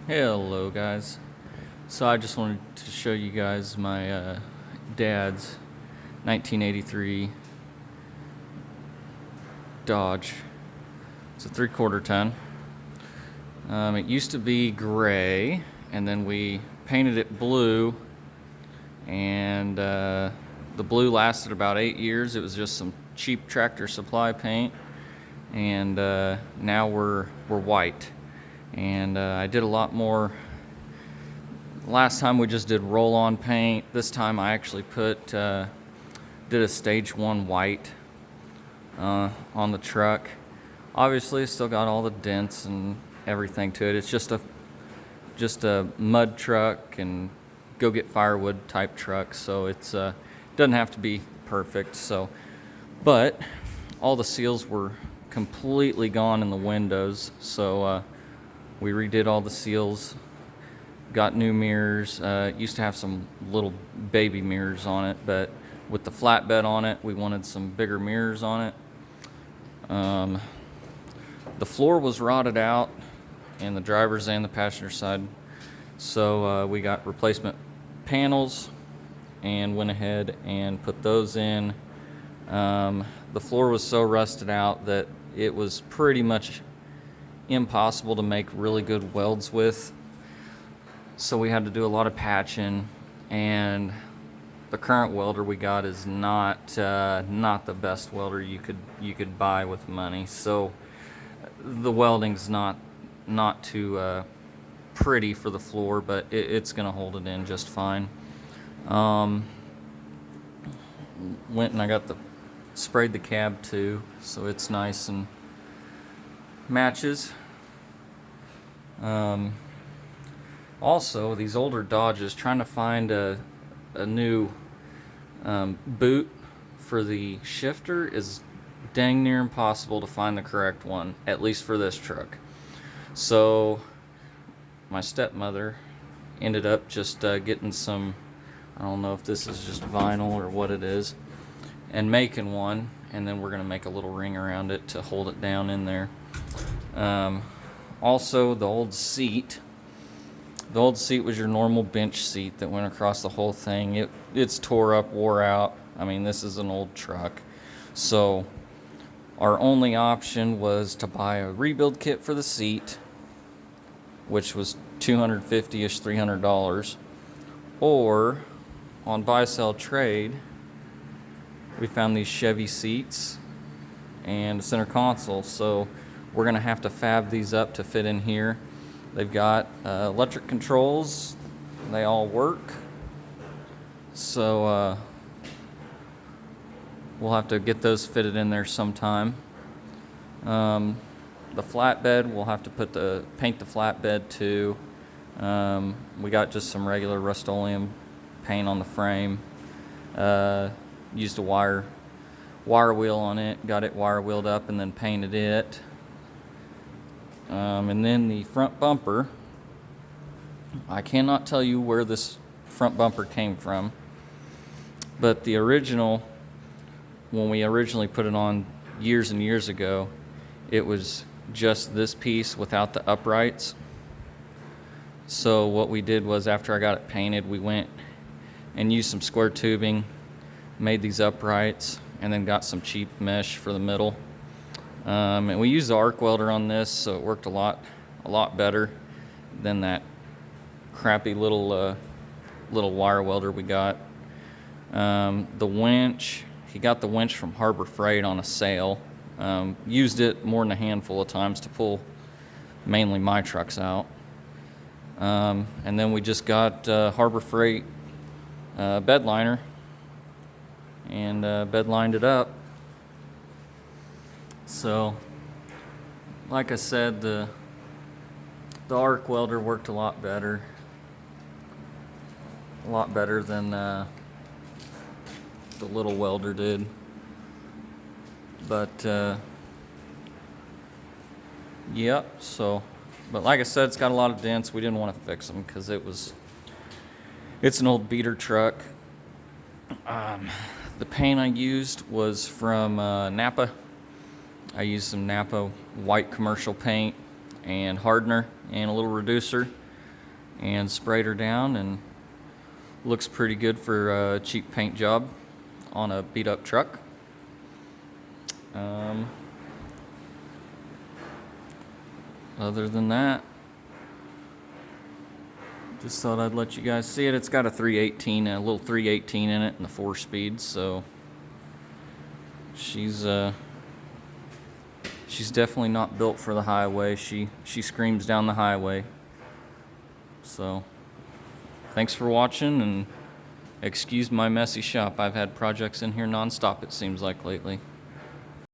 Hello guys. So I just wanted to show you guys my dad's 1983 Dodge. It's a 3/4 ton. It used to be gray, and then we painted it blue, and the blue lasted about 8 years. It was just some cheap Tractor Supply paint, and now we're white. And I did a lot more. Last time we just did roll-on paint. This time I actually did a stage 1 white on the truck. Obviously it's still got all the dents and everything to it. It's just a mud truck and go get firewood type truck, so it's doesn't have to be perfect. But all the seals were completely gone in the windows, so we redid all the seals, got new mirrors. It used to have some little baby mirrors on it, but with the flatbed on it, we wanted some bigger mirrors on it. The floor was rotted out in the driver's and the passenger side, so we got replacement panels and went ahead and put those in. The floor was so rusted out that it was pretty much impossible to make really good welds with, so we had to do a lot of patching, and the current welder we got is not the best welder you could buy with money. So the welding's not too pretty for the floor, but it's gonna hold it in just fine. Went and I sprayed the cab too, so it's nice and matches. Also, these older Dodges, trying to find a new boot for the shifter is dang near impossible to find the correct one, at least for this truck. So my stepmother ended up just getting some, I don't know if this is just vinyl or what it is, and making one, and then we're gonna make a little ring around it to hold it down in there. Also, the old seat was your normal bench seat that went across the whole thing. It's tore up, wore out. I mean, this is an old truck. So our only option was to buy a rebuild kit for the seat, which was $250-ish, $300. Or on buy sell trade, we found these Chevy seats and a center console. So we're gonna have to fab these up to fit in here. They've got electric controls. They all work. So we'll have to get those fitted in there sometime. The flatbed, we'll have to paint the flatbed too. We got just some regular Rust-Oleum paint on the frame. Used a wire wheel on it, got it wire wheeled up and then painted it. And then the front bumper, I cannot tell you where this front bumper came from, but the original, when we originally put it on years and years ago, it was just this piece without the uprights. So what we did was, after I got it painted, we went and used some square tubing, made these uprights, and then got some cheap mesh for the middle. And we used the arc welder on this, so it worked a lot better than that crappy little wire welder we got. The winch, he got the winch from Harbor Freight on a sale. Used it more than a handful of times to pull mainly my trucks out. And then we just got Harbor Freight bed liner and bed lined it up. So, like I said, the arc welder worked a lot better than the little welder did. But yep. So, but like I said, it's got a lot of dents. We didn't want to fix them because it's an old beater truck. The paint I used was from Napa. I used some Napa white commercial paint and hardener and a little reducer. and sprayed her down, and looks pretty good for a cheap paint job on a beat up truck. Other than that, just thought I'd let you guys see it. It's got a 318, a little 318 in it, and the 4-speed, so she's definitely not built for the highway. She screams down the highway. So thanks for watching, and excuse my messy shop. I've had projects in here nonstop, it seems like, lately.